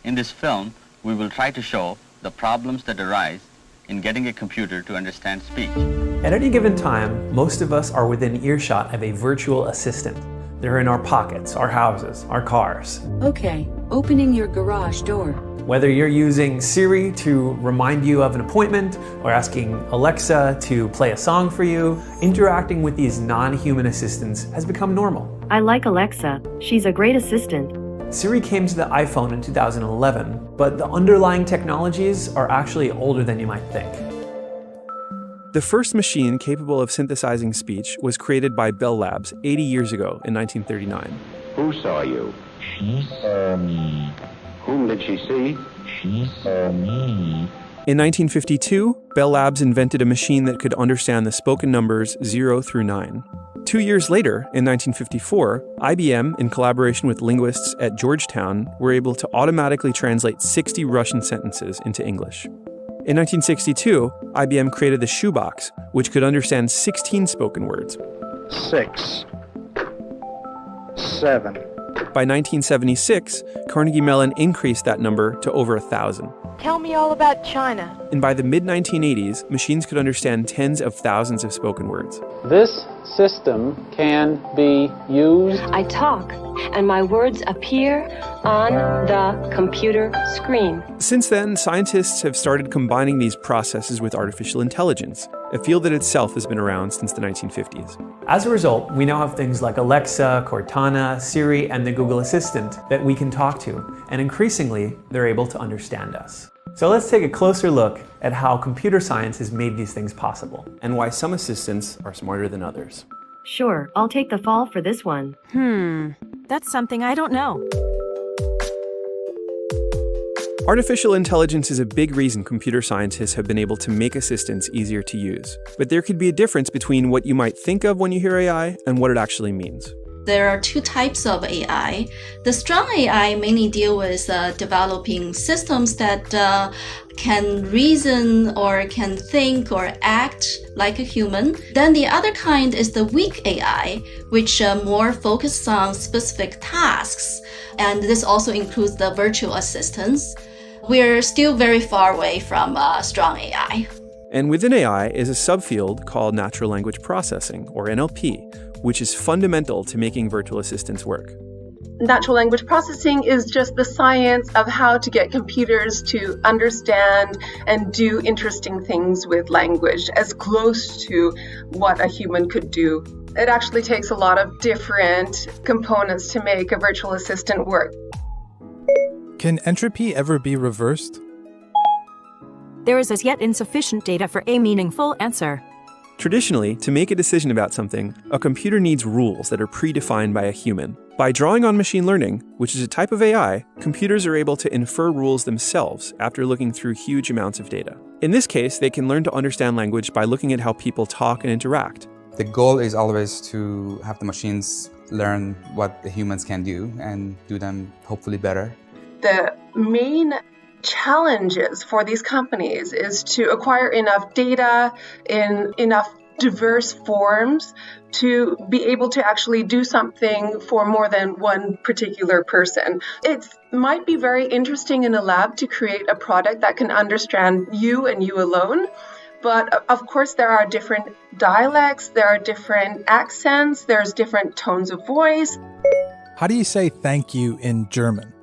In this film, we will try to show the problems that arise in getting a computer to understand speech. At any given time, most of us are within earshot of a virtual assistant. They're in our pockets, our houses, our cars. Okay, opening your garage door. Whether you're using Siri to remind you of an appointment or asking Alexa to play a song for you, interacting with these non-human assistants has become normal. I like Alexa. She's a great assistant. Siri came to the iPhone in 2011, but the underlying technologies are actually older than you might think. The first machine capable of synthesizing speech was created by Bell Labs 80 years ago in 1939. Who saw you? She saw me. Whom did she see? She saw me. In 1952, Bell Labs invented a machine that could understand the spoken numbers 0 through 9. 2 years later, in 1954, IBM, in collaboration with linguists at Georgetown, were able to automatically translate 60 Russian sentences into English. In 1962, IBM created the shoebox, which could understand 16 spoken words. 6, 7. By 1976, Carnegie Mellon increased that number to over 1,000. Tell me all about China. And by the mid-1980s, machines could understand tens of thousands of spoken words. This system can be used. I talk, and my words appear on the computer screen. Since then, scientists have started combining these processes with artificial intelligence, a field that itself has been around since the 1950s. As a result, we now have things like Alexa, Cortana, Siri, and the Google Assistant that we can talk to, and increasingly, they're able to understand us. So let's take a closer look at how computer science has made these things possible, and why some assistants are smarter than others. Sure, I'll take the fall for this one. That's something I don't know. Artificial intelligence is a big reason computer scientists have been able to make assistants easier to use. But there could be a difference between what you might think of when you hear AI and what it actually means. There are two types of AI. The strong AI mainly deal with developing systems that can reason or can think or act like a human. Then the other kind is the weak AI, which more focuses on specific tasks. And this also includes the virtual assistants. We're still very far away from strong AI. And within AI is a subfield called natural language processing, or NLP, which is fundamental to making virtual assistants work. Natural language processing is just the science of how to get computers to understand and do interesting things with language, as close to what a human could do. It actually takes a lot of different components to make a virtual assistant work. Can entropy ever be reversed? There is as yet insufficient data for a meaningful answer. Traditionally, to make a decision about something, a computer needs rules that are predefined by a human. By drawing on machine learning, which is a type of AI, computers are able to infer rules themselves after looking through huge amounts of data. In this case, they can learn to understand language by looking at how people talk and interact. The goal is always to have the machines learn what the humans can do and do them hopefully better. The main challenges for these companies is to acquire enough data in enough diverse forms to be able to actually do something for more than one particular person. It might be very interesting in a lab to create a product that can understand you and you alone. But of course, there are different dialects, there are different accents, there's different tones of voice. How do you say thank you in German?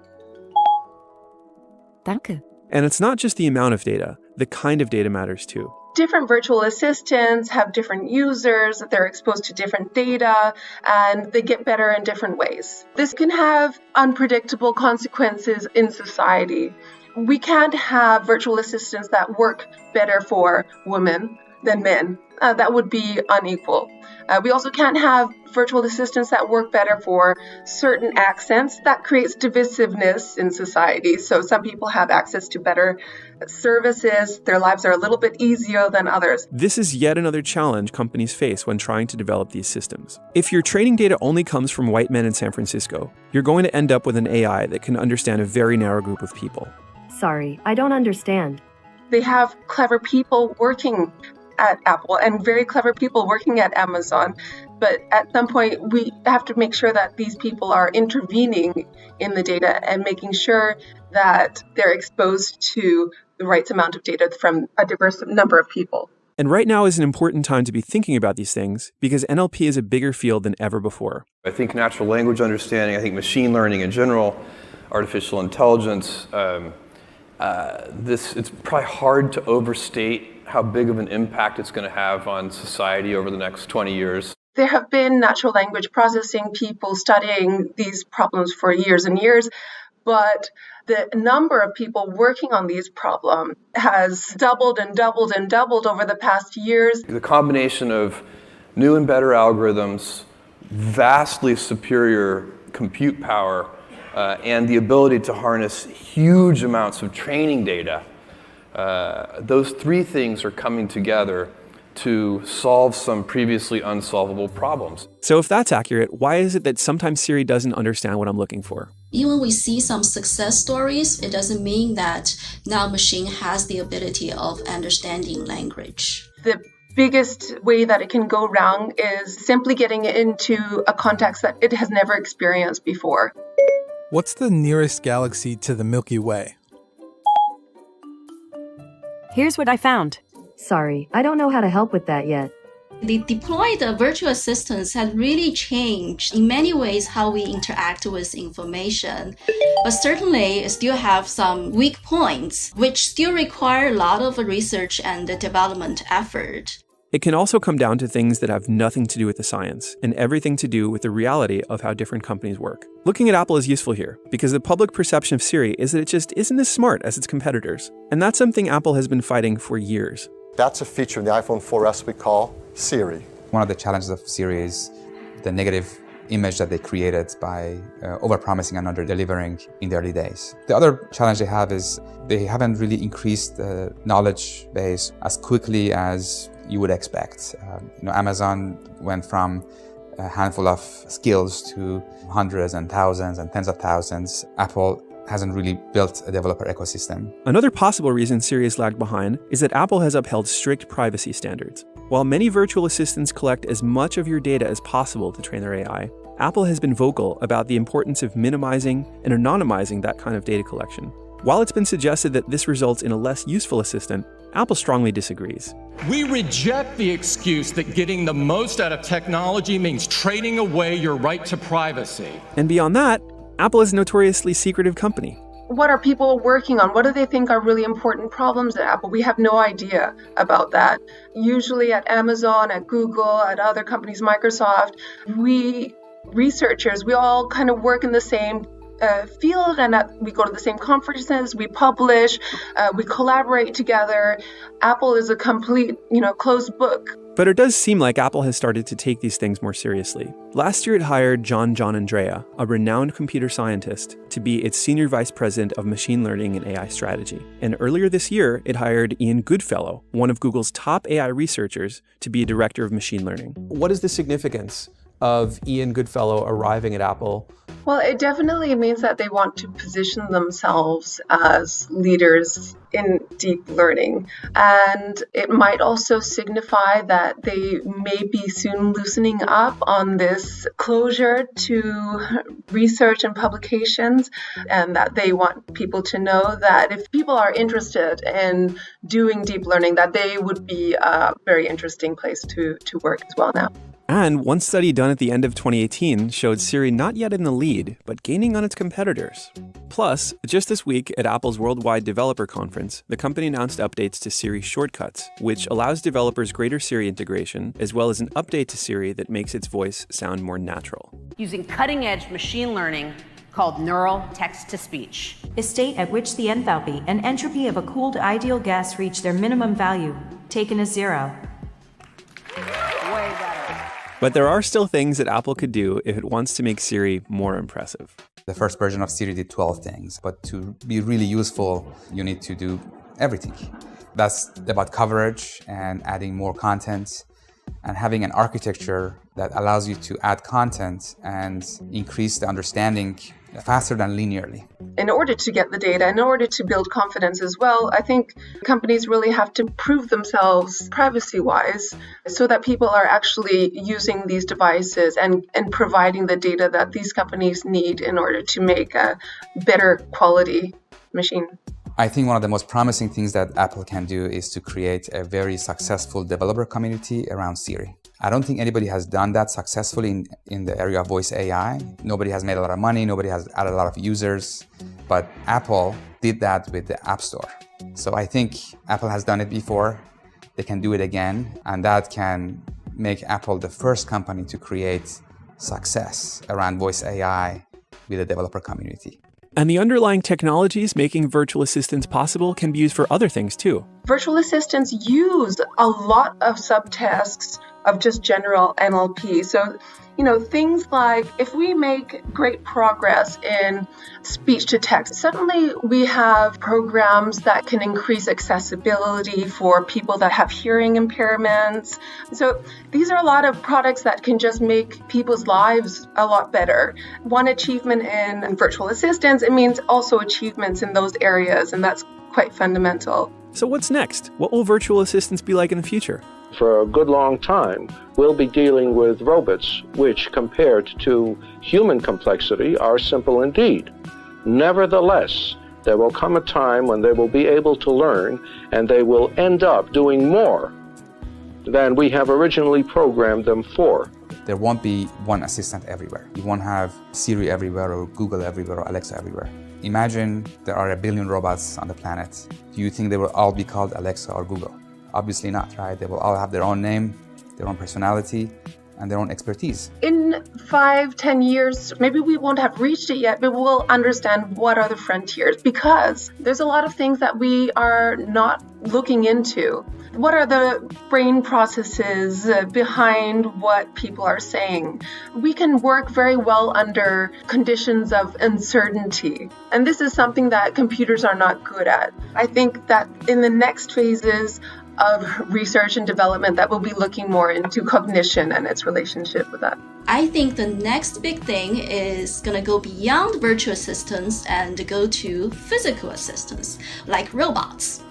Danke. And it's not just the amount of data, the kind of data matters too. Different virtual assistants have different users, they're exposed to different data, and they get better in different ways. This can have unpredictable consequences in society. We can't have virtual assistants that work better for women than men. That would be unequal. We also can't have virtual assistants that work better for certain accents. That creates divisiveness in society. So some people have access to better services. Their lives are a little bit easier than others. This is yet another challenge companies face when trying to develop these systems. If your training data only comes from white men in San Francisco, you're going to end up with an AI that can understand a very narrow group of people. Sorry, I don't understand. They have clever people working at Apple and very clever people working at Amazon. But at some point, we have to make sure that these people are intervening in the data and making sure that they're exposed to the right amount of data from a diverse number of people. And right now is an important time to be thinking about these things because NLP is a bigger field than ever before. I think natural language understanding, I think machine learning in general, artificial intelligence, it's probably hard to overstate how big of an impact it's going to have on society over the next 20 years. There have been natural language processing people studying these problems for years and years, but the number of people working on these problems has doubled and doubled and doubled over the past years. The combination of new and better algorithms, vastly superior compute power, and the ability to harness huge amounts of training data, those three things are coming together to solve some previously unsolvable problems. So if that's accurate, why is it that sometimes Siri doesn't understand what I'm looking for? Even we see some success stories, it doesn't mean that now machine has the ability of understanding language. The biggest way that it can go wrong is simply getting it into a context that it has never experienced before. What's the nearest galaxy to the Milky Way? Here's what I found. Sorry, I don't know how to help with that yet. The deployed virtual assistants had really changed in many ways how we interact with information, but certainly still have some weak points, which still require a lot of research and development effort. It can also come down to things that have nothing to do with the science and everything to do with the reality of how different companies work. Looking at Apple is useful here because the public perception of Siri is that it just isn't as smart as its competitors. And that's something Apple has been fighting for years. That's a feature in the iPhone 4S we call Siri. One of the challenges of Siri is the negative image that they created by overpromising and under-delivering in the early days. The other challenge they have is they haven't really increased the knowledge base as quickly as you would expect. Amazon went from a handful of skills to hundreds and thousands and tens of thousands. Apple hasn't really built a developer ecosystem. Another possible reason Siri has lagged behind is that Apple has upheld strict privacy standards. While many virtual assistants collect as much of your data as possible to train their AI, Apple has been vocal about the importance of minimizing and anonymizing that kind of data collection. While it's been suggested that this results in a less useful assistant, Apple strongly disagrees. We reject the excuse that getting the most out of technology means trading away your right to privacy. And beyond that, Apple is a notoriously secretive company. What are people working on? What do they think are really important problems at Apple? We have no idea about that. Usually at Amazon, at Google, at other companies, Microsoft, we researchers, we all kind of work in the same field, and we go to the same conferences, we publish, we collaborate together. Apple is a complete, closed book. But it does seem like Apple has started to take these things more seriously. Last year it hired John Andrea, a renowned computer scientist, to be its senior vice president of machine learning and AI strategy. And earlier this year, it hired Ian Goodfellow, one of Google's top AI researchers, to be a director of machine learning. What is the significance of Ian Goodfellow arriving at Apple? Well, it definitely means that they want to position themselves as leaders in deep learning. And it might also signify that they may be soon loosening up on this closure to research and publications, and that they want people to know that if people are interested in doing deep learning, that they would be a very interesting place to work as well now. And one study done at the end of 2018 showed Siri not yet in the lead, but gaining on its competitors. Plus, just this week at Apple's Worldwide Developer Conference, the company announced updates to Siri Shortcuts, which allows developers greater Siri integration, as well as an update to Siri that makes its voice sound more natural. Using cutting-edge machine learning called neural text-to-speech. A state at which the enthalpy and entropy of a cooled ideal gas reach their minimum value, taken as 0. Way better. But there are still things that Apple could do if it wants to make Siri more impressive. The first version of Siri did 12 things, but to be really useful, you need to do everything. That's about coverage and adding more content and having an architecture that allows you to add content and increase the understanding faster than linearly. in order to get the data, in order to build confidence as well, I think companies really have to prove themselves privacy-wise so that people are actually using these devices and providing the data that these companies need in order to make a better quality machine. I think one of the most promising things that Apple can do is to create a very successful developer community around Siri. I don't think anybody has done that successfully in the area of voice AI. Nobody has made a lot of money, nobody has added a lot of users, but Apple did that with the App Store. So I think Apple has done it before, they can do it again, and that can make Apple the first company to create success around voice AI with the developer community. And the underlying technologies making virtual assistants possible can be used for other things too. Virtual assistants use a lot of subtasks of just general NLP. So, things like if we make great progress in speech to text, suddenly we have programs that can increase accessibility for people that have hearing impairments. So these are a lot of products that can just make people's lives a lot better. One achievement in virtual assistants, it means also achievements in those areas, and that's quite fundamental. So what's next? What will virtual assistants be like in the future? For a good long time, we'll be dealing with robots, which compared to human complexity are simple indeed. Nevertheless, there will come a time when they will be able to learn, and they will end up doing more than we have originally programmed them for. There won't be one assistant everywhere. You won't have Siri everywhere or Google everywhere or Alexa everywhere. Imagine there are 1 billion robots on the planet. Do you think they will all be called Alexa or Google? Obviously not, right? They will all have their own name, their own personality, and their own expertise. In 5-10 years, maybe we won't have reached it yet, but we'll understand what are the frontiers, because there's a lot of things that we are not looking into. What are the brain processes behind what people are saying? We can work very well under conditions of uncertainty. And this is something that computers are not good at. I think that in the next phases of research and development that we'll be looking more into cognition and its relationship with that. I think the next big thing is going to go beyond virtual assistants and go to physical assistants, like robots.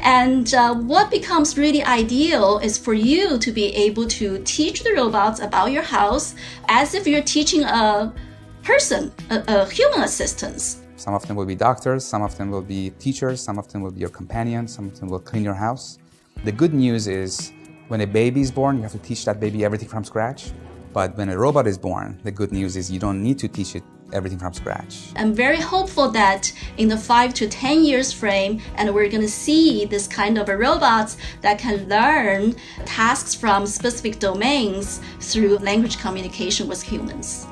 And what becomes really ideal is for you to be able to teach the robots about your house as if you're teaching a person, a human assistant. Some of them will be doctors, some of them will be teachers, some of them will be your companion, some of them will clean your house. The good news is when a baby is born, you have to teach that baby everything from scratch. But when a robot is born, the good news is you don't need to teach it everything from scratch. I'm very hopeful that in the 5 to 10 years frame, and we're going to see this kind of a robots that can learn tasks from specific domains through language communication with humans.